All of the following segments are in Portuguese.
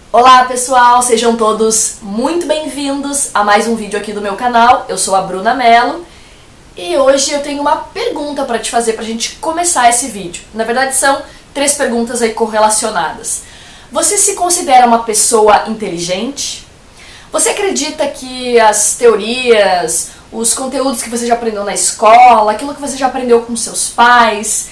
Olá pessoal, sejam todos muito bem-vindos a mais um vídeo aqui do meu canal. Eu sou a Bruna Mello e hoje eu tenho uma pergunta para te fazer pra gente começar esse vídeo. Na verdade são 3 perguntas aí correlacionadas. Você se considera uma pessoa inteligente? Você acredita que as teorias, os conteúdos que você já aprendeu na escola, aquilo que você já aprendeu com seus pais,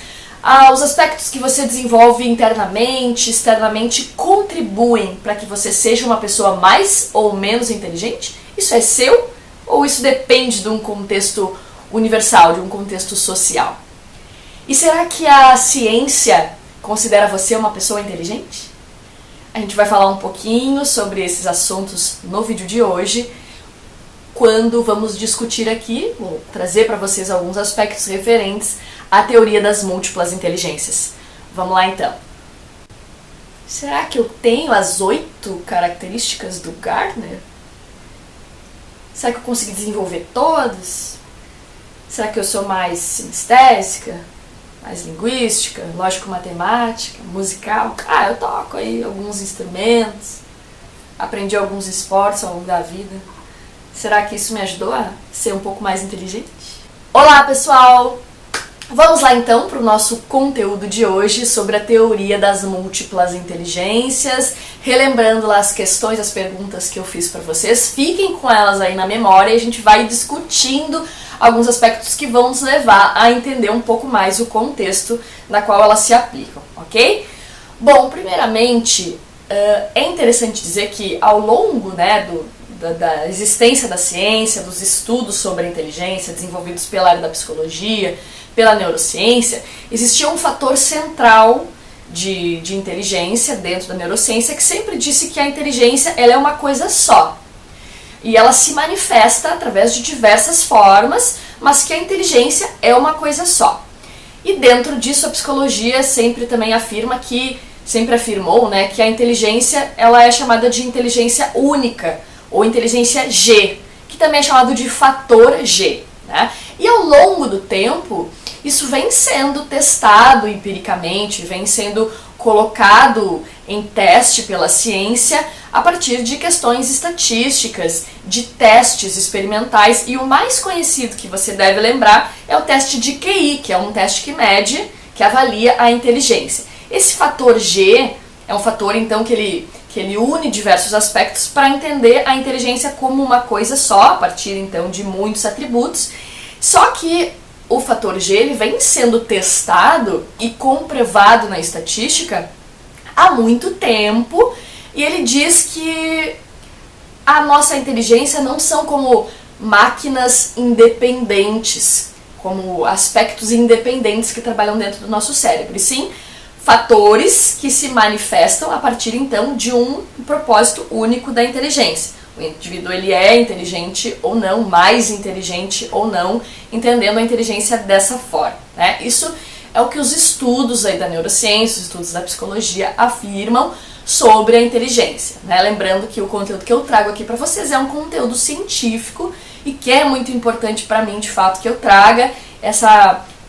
os aspectos que você desenvolve internamente, externamente, contribuem para que você seja uma pessoa mais ou menos inteligente? Isso é seu ou isso depende de um contexto universal, de um contexto social? E será que a ciência considera você uma pessoa inteligente? A gente vai falar um pouquinho sobre esses assuntos no vídeo de hoje, quando vamos discutir aqui, vou trazer para vocês alguns aspectos referentes à teoria das múltiplas inteligências. Vamos lá então. Será que eu tenho as 8 características do Gardner? Será que eu consegui desenvolver todas? Será que eu sou mais sinestésica, mais linguística, lógico-matemática, musical? Eu toco aí alguns instrumentos, aprendi alguns esportes ao longo da vida. Será que isso me ajudou a ser um pouco mais inteligente? Olá pessoal! Vamos lá então para o nosso conteúdo de hoje sobre a teoria das múltiplas inteligências. Relembrando lá as questões, as perguntas que eu fiz para vocês, fiquem com elas aí na memória e a gente vai discutindo alguns aspectos que vão nos levar a entender um pouco mais o contexto na qual elas se aplicam, ok? Bom, primeiramente, é interessante dizer que ao longo da existência da ciência, dos estudos sobre a inteligência desenvolvidos pela área da psicologia, pela neurociência, existia um fator central de inteligência dentro da neurociência que sempre disse que a inteligência ela é uma coisa só. E ela se manifesta através de diversas formas, mas que a inteligência é uma coisa só. E dentro disso a psicologia sempre também sempre afirmou, que a inteligência ela é chamada de inteligência única, ou inteligência G, que também é chamado de fator G. E ao longo do tempo, isso vem sendo testado empiricamente, vem sendo colocado em teste pela ciência a partir de questões estatísticas, de testes experimentais, e o mais conhecido que você deve lembrar é o teste de QI, que é um teste que mede, que avalia a inteligência. Esse fator G é um fator então que ele une diversos aspectos para entender a inteligência como uma coisa só, a partir então de muitos atributos. Só que o fator G ele vem sendo testado e comprovado na estatística há muito tempo, e ele diz que a nossa inteligência não são como máquinas independentes, como aspectos independentes que trabalham dentro do nosso cérebro, e sim fatores que se manifestam a partir então de um propósito único da inteligência. O indivíduo ele é inteligente ou não, mais inteligente ou não, entendendo a inteligência dessa forma. Isso é o que os estudos aí da neurociência, os estudos da psicologia afirmam sobre a inteligência. Lembrando que o conteúdo que eu trago aqui para vocês é um conteúdo científico e que é muito importante para mim, de fato, que eu traga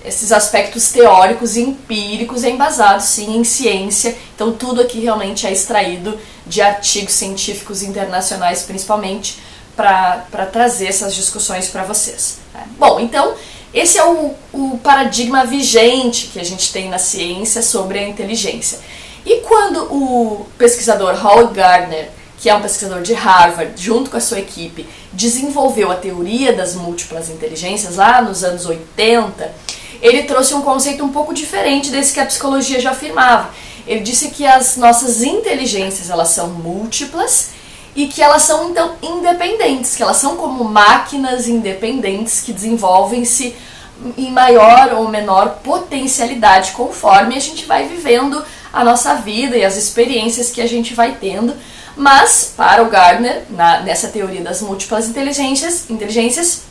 esses aspectos teóricos e empíricos embasados sim em ciência. Então tudo aqui realmente é extraído de artigos científicos internacionais, principalmente para trazer essas discussões para vocês. Bom, então esse é o paradigma vigente que a gente tem na ciência sobre a inteligência. E quando o pesquisador Howard Gardner, que é um pesquisador de Harvard, junto com a sua equipe, desenvolveu a teoria das múltiplas inteligências lá nos anos 80, ele trouxe um conceito um pouco diferente desse que a psicologia já afirmava. Ele disse que as nossas inteligências elas são múltiplas e que elas são então independentes, que elas são como máquinas independentes que desenvolvem-se em maior ou menor potencialidade conforme a gente vai vivendo a nossa vida e as experiências que a gente vai tendo. Mas, para o Gardner, nessa teoria das múltiplas inteligências,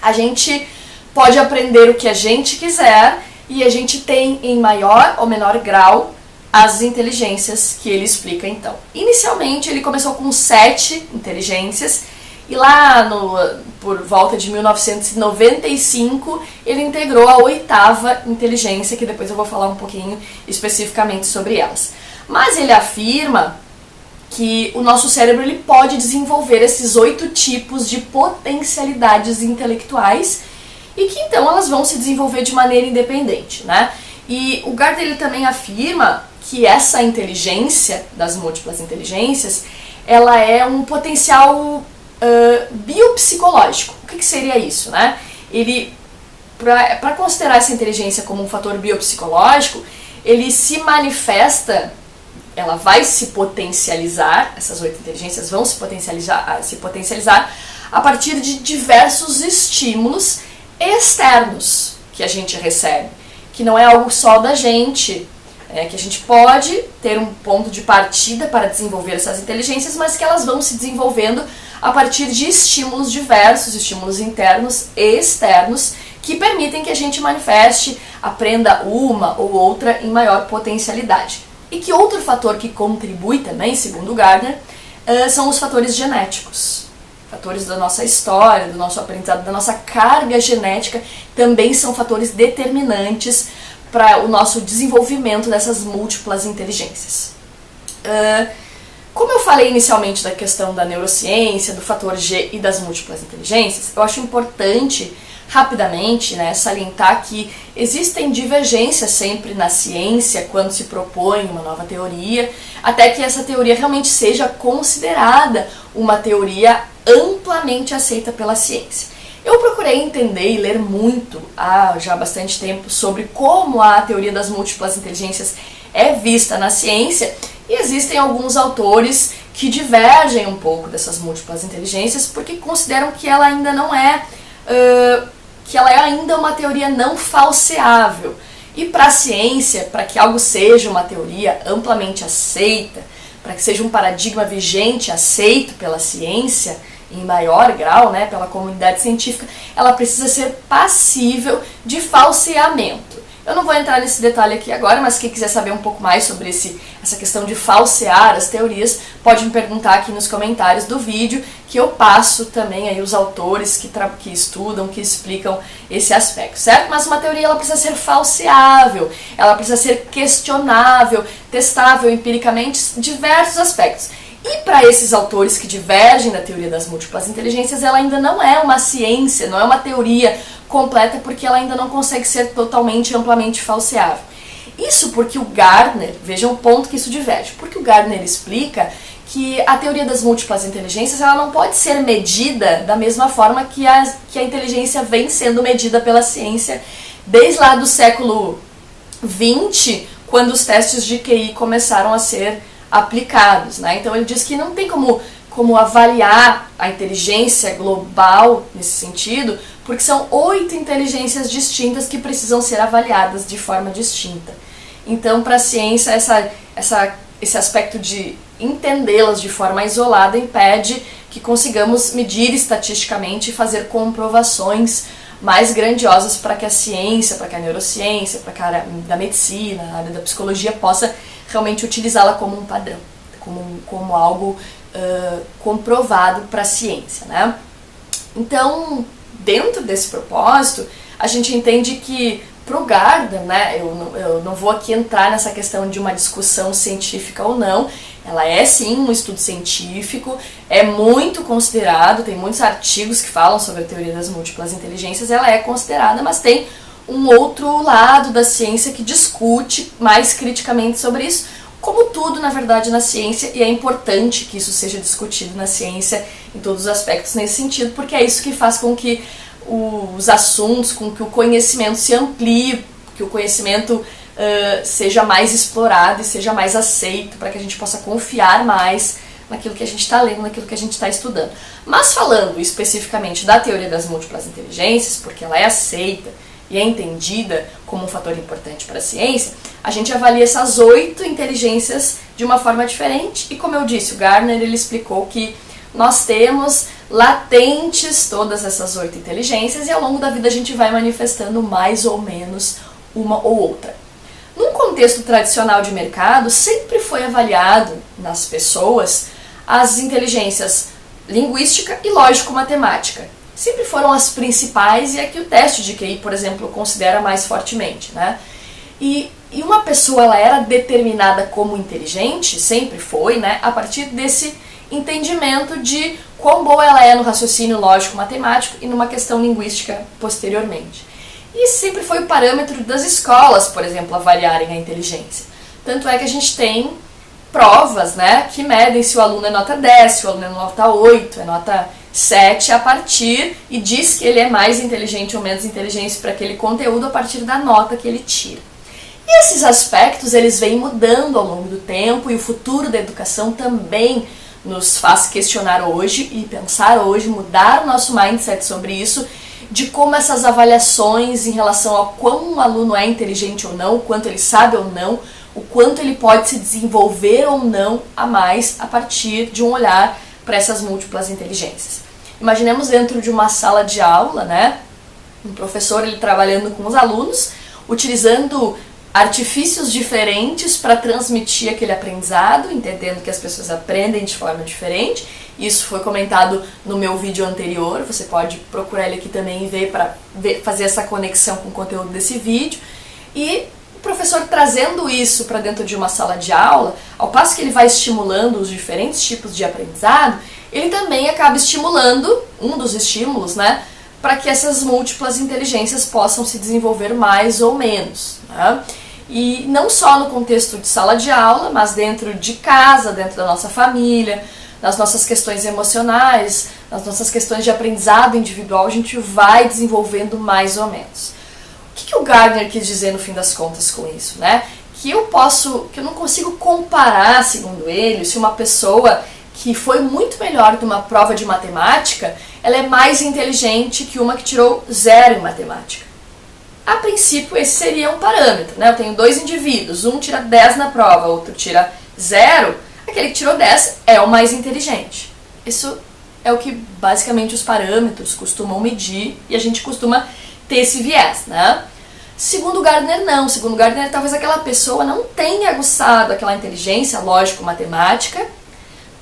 a gente pode aprender o que a gente quiser e a gente tem em maior ou menor grau as inteligências que ele explica então. Inicialmente ele começou com 7 inteligências e lá por volta de 1995 ele integrou a 8ª inteligência, que depois eu vou falar um pouquinho especificamente sobre elas. Mas ele afirma que o nosso cérebro ele pode desenvolver esses 8 tipos de potencialidades intelectuais e que então elas vão se desenvolver de maneira independente, né? E o Gardner ele também afirma que essa inteligência das múltiplas inteligências, ela é um potencial biopsicológico. O que seria isso, né? Ele, para considerar essa inteligência como um fator biopsicológico, ele se manifesta, ela vai se potencializar, essas 8 inteligências vão se potencializar a partir de diversos estímulos externos que a gente recebe, que não é algo só da gente, que a gente pode ter um ponto de partida para desenvolver essas inteligências, mas que elas vão se desenvolvendo a partir de estímulos diversos, estímulos internos e externos, que permitem que a gente manifeste, aprenda uma ou outra em maior potencialidade. E que outro fator que contribui também, segundo Gardner, são os fatores genéticos. Fatores da nossa história, do nosso aprendizado, da nossa carga genética, também são fatores determinantes para o nosso desenvolvimento dessas múltiplas inteligências. Como eu falei inicialmente da questão da neurociência, do fator G e das múltiplas inteligências, eu acho importante rapidamente, né, salientar que existem divergências sempre na ciência quando se propõe uma nova teoria, até que essa teoria realmente seja considerada uma teoria amplamente aceita pela ciência. Eu procurei entender e ler muito há já bastante tempo sobre como a teoria das múltiplas inteligências é vista na ciência, e existem alguns autores que divergem um pouco dessas múltiplas inteligências porque consideram que ela ainda não é que ela é ainda uma teoria não falseável. E para a ciência, para que algo seja uma teoria amplamente aceita, para que seja um paradigma vigente aceito pela ciência, em maior grau, né, pela comunidade científica, ela precisa ser passível de falseamento. Eu não vou entrar nesse detalhe aqui agora, mas quem quiser saber um pouco mais sobre essa questão de falsear as teorias, pode me perguntar aqui nos comentários do vídeo, que eu passo também aí os autores que estudam, que explicam esse aspecto, certo? Mas uma teoria ela precisa ser falseável, ela precisa ser questionável, testável empiricamente, diversos aspectos. E para esses autores que divergem da teoria das múltiplas inteligências, ela ainda não é uma ciência, não é uma teoria completa, porque ela ainda não consegue ser totalmente, amplamente falseável. Isso porque o Gardner, vejam o ponto que isso diverge, porque o Gardner explica que a teoria das múltiplas inteligências ela não pode ser medida da mesma forma que a inteligência vem sendo medida pela ciência desde lá do século XX, quando os testes de QI começaram a ser aplicados, né? Então ele diz que não tem como avaliar a inteligência global nesse sentido, porque são 8 inteligências distintas que precisam ser avaliadas de forma distinta. Então, para a ciência, esse aspecto de entendê-las de forma isolada impede que consigamos medir estatisticamente e fazer comprovações mais grandiosas para que a ciência, para que a neurociência, para que a área da medicina, a área da psicologia possa realmente utilizá-la como um padrão, como algo comprovado para a ciência, né? Então, dentro desse propósito, a gente entende que para o Gardner, né, eu não vou aqui entrar nessa questão de uma discussão científica ou não, ela é sim um estudo científico, é muito considerado, tem muitos artigos que falam sobre a teoria das múltiplas inteligências, ela é considerada, mas tem um outro lado da ciência que discute mais criticamente sobre isso, como tudo, na verdade, na ciência, e é importante que isso seja discutido na ciência em todos os aspectos nesse sentido, porque é isso que faz com que os assuntos, com que o conhecimento se amplie, que o conhecimento seja mais explorado e seja mais aceito, para que a gente possa confiar mais naquilo que a gente está lendo, naquilo que a gente está estudando. Mas falando especificamente da teoria das múltiplas inteligências, porque ela é aceita e é entendida como um fator importante para a ciência, a gente avalia essas 8 inteligências de uma forma diferente, e como eu disse, o Gardner ele explicou que nós temos latentes todas essas 8 inteligências e ao longo da vida a gente vai manifestando mais ou menos uma ou outra. Num contexto tradicional de mercado, sempre foi avaliado nas pessoas as inteligências linguística e lógico-matemática. Sempre foram as principais e é que o teste de QI, por exemplo, considera mais fortemente, né? E E uma pessoa, ela era determinada como inteligente, sempre foi, né, a partir desse entendimento de quão boa ela é no raciocínio lógico-matemático e numa questão linguística posteriormente. E sempre foi o parâmetro das escolas, por exemplo, avaliarem a inteligência. Tanto é que a gente tem provas, né, que medem se o aluno é nota 10, se o aluno é nota 8, é nota 7, a partir, e diz que ele é mais inteligente ou menos inteligente para aquele conteúdo a partir da nota que ele tira. E esses aspectos, eles vêm mudando ao longo do tempo, e o futuro da educação também nos faz questionar hoje e pensar hoje, mudar o nosso mindset sobre isso, de como essas avaliações em relação ao quão um aluno é inteligente ou não, o quanto ele sabe ou não, o quanto ele pode se desenvolver ou não a mais a partir de um olhar para essas múltiplas inteligências. Imaginemos dentro de uma sala de aula, né, um professor ele trabalhando com os alunos, utilizando artifícios diferentes para transmitir aquele aprendizado, entendendo que as pessoas aprendem de forma diferente. Isso foi comentado no meu vídeo anterior, você pode procurar ele aqui também e ver para fazer essa conexão com o conteúdo desse vídeo. E o professor trazendo isso para dentro de uma sala de aula, ao passo que ele vai estimulando os diferentes tipos de aprendizado, ele também acaba estimulando, um dos estímulos, né, para que essas múltiplas inteligências possam se desenvolver mais ou menos, né? E não só no contexto de sala de aula, mas dentro de casa, dentro da nossa família, nas nossas questões emocionais, nas nossas questões de aprendizado individual, a gente vai desenvolvendo mais ou menos. O que o Gardner quis dizer no fim das contas com isso, né? Que eu não consigo comparar, segundo ele, se uma pessoa que foi muito melhor numa prova de matemática, ela é mais inteligente que uma que tirou 0 em matemática. A princípio, esse seria um parâmetro, né? Eu tenho 2 indivíduos, um tira 10 na prova, outro tira 0, aquele que tirou 10 é o mais inteligente. Isso é o que basicamente os parâmetros costumam medir e a gente costuma ter esse viés, né? Segundo Gardner, não. Segundo Gardner, talvez aquela pessoa não tenha aguçado aquela inteligência lógico-matemática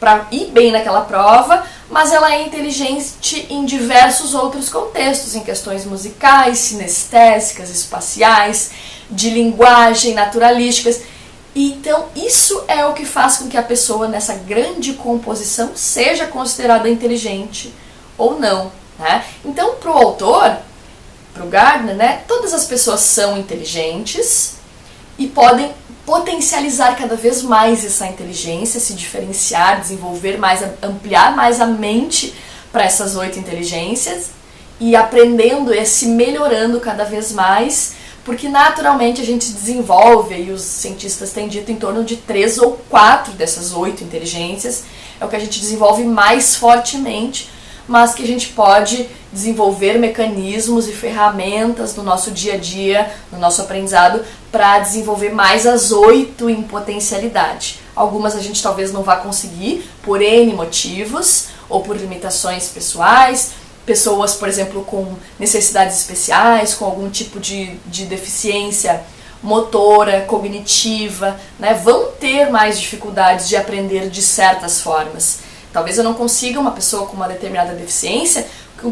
para ir bem naquela prova, mas ela é inteligente em diversos outros contextos, em questões musicais, sinestésicas, espaciais, de linguagem, naturalísticas. Então, isso é o que faz com que a pessoa, nessa grande composição, seja considerada inteligente ou não, né? Então, para o autor, para o Gardner, né, todas as pessoas são inteligentes e podem potencializar cada vez mais essa inteligência, se diferenciar, desenvolver mais, ampliar mais a mente para essas 8 inteligências e aprendendo e se melhorando cada vez mais, porque naturalmente a gente desenvolve, e os cientistas têm dito, em torno de 3 ou 4 dessas 8 inteligências, é o que a gente desenvolve mais fortemente, mas que a gente pode desenvolver mecanismos e ferramentas no nosso dia a dia, no nosso aprendizado, para desenvolver mais as 8 em potencialidade. Algumas a gente talvez não vá conseguir por N motivos, ou por limitações pessoais, pessoas, por exemplo, com necessidades especiais, com algum tipo de deficiência motora, cognitiva, né, vão ter mais dificuldades de aprender de certas formas. Talvez eu não consiga uma pessoa com uma determinada deficiência,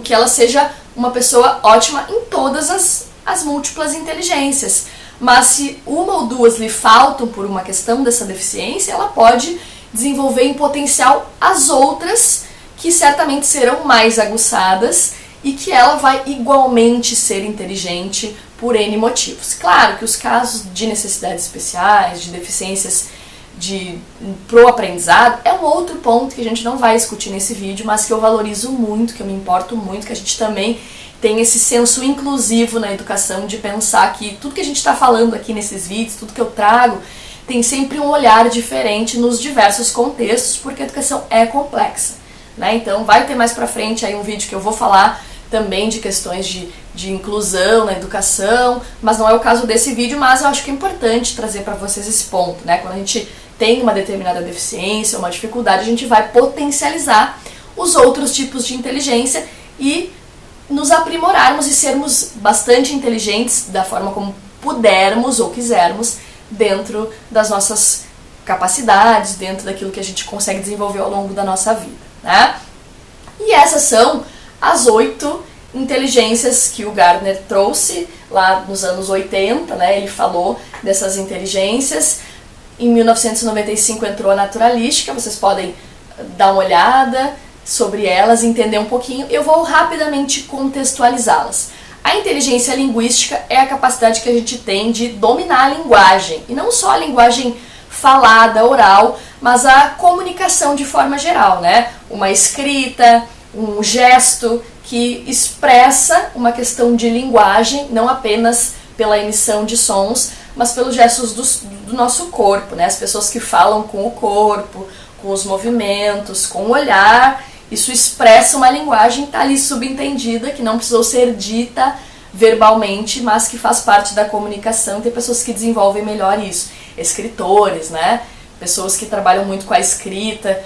que ela seja uma pessoa ótima em todas as múltiplas inteligências. Mas se uma ou duas lhe faltam por uma questão dessa deficiência, ela pode desenvolver em potencial as outras, que certamente serão mais aguçadas e que ela vai igualmente ser inteligente por N motivos. Claro que os casos de necessidades especiais, de deficiências pro aprendizado, é um outro ponto que a gente não vai discutir nesse vídeo, mas que eu valorizo muito, que eu me importo muito, que a gente também tem esse senso inclusivo na educação, de pensar que tudo que a gente está falando aqui nesses vídeos, tudo que eu trago, tem sempre um olhar diferente nos diversos contextos, porque a educação é complexa, né? Então vai ter mais pra frente aí um vídeo que eu vou falar também de questões de inclusão na educação, mas não é o caso desse vídeo, mas eu acho que é importante trazer para vocês esse ponto, né? Quando a gente tem uma determinada deficiência, uma dificuldade, a gente vai potencializar os outros tipos de inteligência e nos aprimorarmos e sermos bastante inteligentes da forma como pudermos ou quisermos dentro das nossas capacidades, dentro daquilo que a gente consegue desenvolver ao longo da nossa vida, né? E essas são as 8 inteligências que o Gardner trouxe lá nos anos 80, né, ele falou dessas inteligências. Em 1995 entrou a naturalística, vocês podem dar uma olhada sobre elas, entender um pouquinho. Eu vou rapidamente contextualizá-las. A inteligência linguística é a capacidade que a gente tem de dominar a linguagem, e não só a linguagem falada, oral, mas a comunicação de forma geral, né? Uma escrita, um gesto que expressa uma questão de linguagem, não apenas pela emissão de sons, mas pelos gestos do nosso corpo, né? As pessoas que falam com o corpo, com os movimentos, com o olhar, isso expressa uma linguagem que está ali subentendida, que não precisou ser dita verbalmente, mas que faz parte da comunicação. Tem pessoas que desenvolvem melhor isso, escritores, né? Pessoas que trabalham muito com a escrita,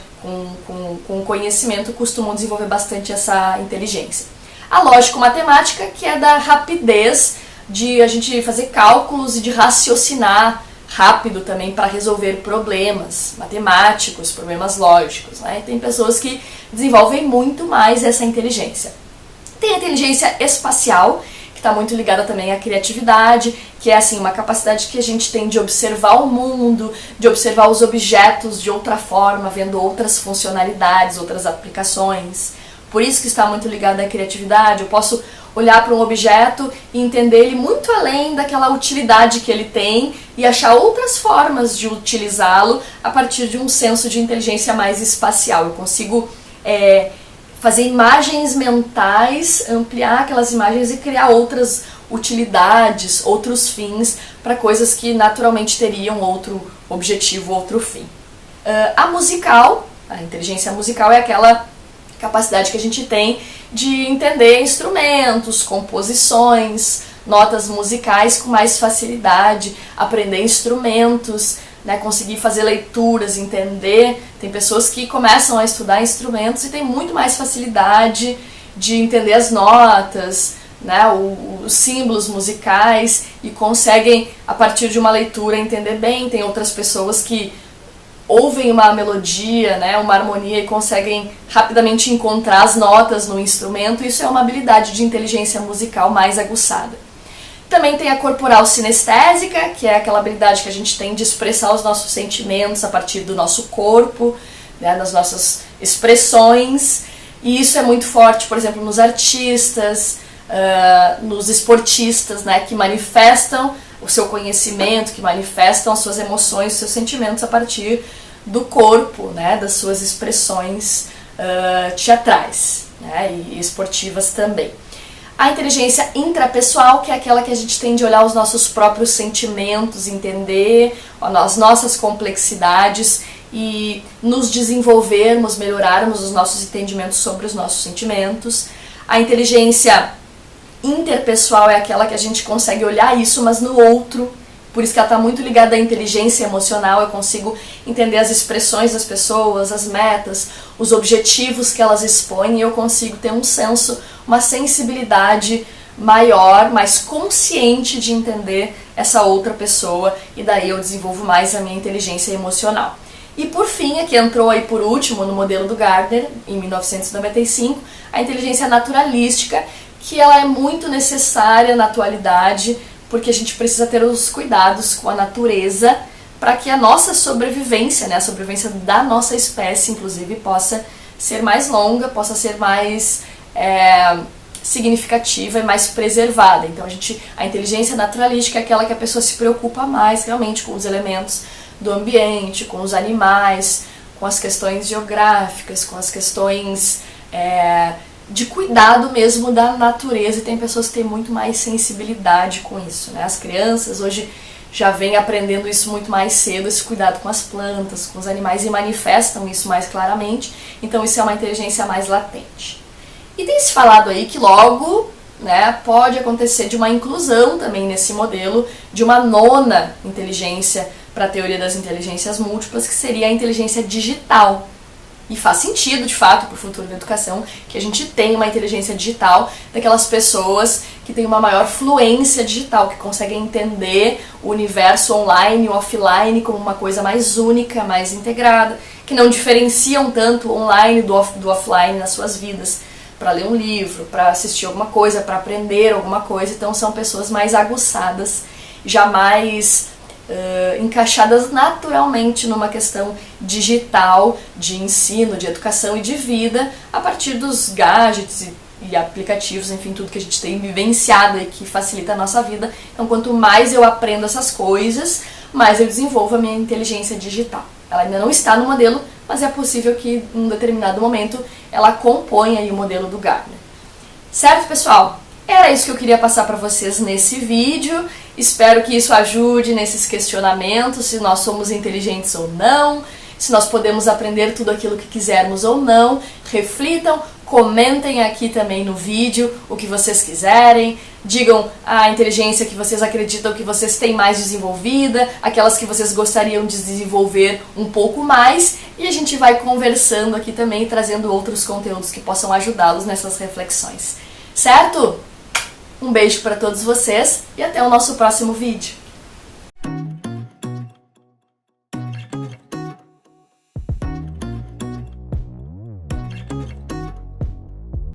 com conhecimento, costumam desenvolver bastante essa inteligência. A lógico-matemática, que é da rapidez de a gente fazer cálculos e de raciocinar rápido também para resolver problemas matemáticos, problemas lógicos, né? E tem pessoas que desenvolvem muito mais essa inteligência. Tem a inteligência espacial, que está muito ligada também à criatividade, que é assim uma capacidade que a gente tem de observar o mundo, de observar os objetos de outra forma, vendo outras funcionalidades, outras aplicações. Por isso que está muito ligada à criatividade. Eu posso olhar para um objeto e entender ele muito além daquela utilidade que ele tem e achar outras formas de utilizá-lo a partir de um senso de inteligência mais espacial. Eu consigo fazer imagens mentais, ampliar aquelas imagens e criar outras utilidades, outros fins para coisas que naturalmente teriam outro objetivo, outro fim. A musical, a inteligência musical é aquela capacidade que a gente tem de entender instrumentos, composições, notas musicais com mais facilidade, aprender instrumentos, né, conseguir fazer leituras, entender. Tem pessoas que começam a estudar instrumentos e têm muito mais facilidade de entender as notas, né, os símbolos musicais, e conseguem, a partir de uma leitura, entender bem. Tem outras pessoas que ouvem uma melodia, né, uma harmonia, e conseguem rapidamente encontrar as notas no instrumento. Isso é uma habilidade de inteligência musical mais aguçada. Também tem a corporal sinestésica, que é aquela habilidade que a gente tem de expressar os nossos sentimentos a partir do nosso corpo, né, das nossas expressões. E isso é muito forte, por exemplo, nos artistas, nos esportistas, né, que manifestam o seu conhecimento, que manifestam as suas emoções, os seus sentimentos a partir do corpo, né, das suas expressões teatrais, né, e esportivas também. A inteligência intrapessoal, que é aquela que a gente tem de olhar os nossos próprios sentimentos, entender as nossas complexidades e nos desenvolvermos, melhorarmos os nossos entendimentos sobre os nossos sentimentos. A inteligência interpessoal é aquela que a gente consegue olhar isso, mas no outro. Por isso que ela está muito ligada à inteligência emocional. Eu consigo entender as expressões das pessoas, as metas, os objetivos que elas expõem, e eu consigo ter um senso, uma sensibilidade maior, mais consciente de entender essa outra pessoa, e daí eu desenvolvo mais a minha inteligência emocional. E por fim, aqui entrou aí por último no modelo do Gardner, em 1995, a inteligência naturalística, que ela é muito necessária na atualidade, porque a gente precisa ter os cuidados com a natureza para que a nossa sobrevivência, né, a sobrevivência da nossa espécie, inclusive, possa ser mais longa, possa ser mais significativa e mais preservada. Então a inteligência naturalística é aquela que a pessoa se preocupa mais realmente com os elementos do ambiente, com os animais, com as questões geográficas, com as questões de cuidado mesmo da natureza, e tem pessoas que têm muito mais sensibilidade com isso, né? As crianças hoje já vêm aprendendo isso muito mais cedo, esse cuidado com as plantas, com os animais, e manifestam isso mais claramente. Então isso é uma inteligência mais latente. E tem se falado aí que logo, né, pode acontecer de uma inclusão também nesse modelo de uma nona inteligência para a teoria das inteligências múltiplas, que seria a inteligência digital. E faz sentido, de fato, para o futuro da educação, que a gente tenha uma inteligência digital daquelas pessoas que têm uma maior fluência digital, que conseguem entender o universo online e offline como uma coisa mais única, mais integrada, que não diferenciam tanto o online do offline nas suas vidas, para ler um livro, para assistir alguma coisa, para aprender alguma coisa. Então são pessoas mais aguçadas, jamais encaixadas naturalmente numa questão digital, de ensino, de educação e de vida, a partir dos gadgets e aplicativos, enfim, tudo que a gente tem vivenciado e que facilita a nossa vida. Então, quanto mais eu aprendo essas coisas, mais eu desenvolvo a minha inteligência digital. Ela ainda não está no modelo, mas é possível que em um determinado momento ela componha aí o modelo do Gardner. Certo, pessoal? Era isso que eu queria passar para vocês nesse vídeo. Espero que isso ajude nesses questionamentos, se nós somos inteligentes ou não, se nós podemos aprender tudo aquilo que quisermos ou não. Reflitam, comentem aqui também no vídeo o que vocês quiserem, digam a inteligência que vocês acreditam que vocês têm mais desenvolvida, aquelas que vocês gostariam de desenvolver um pouco mais, e a gente vai conversando aqui também, trazendo outros conteúdos que possam ajudá-los nessas reflexões. Certo? Um beijo para todos vocês e até o nosso próximo vídeo.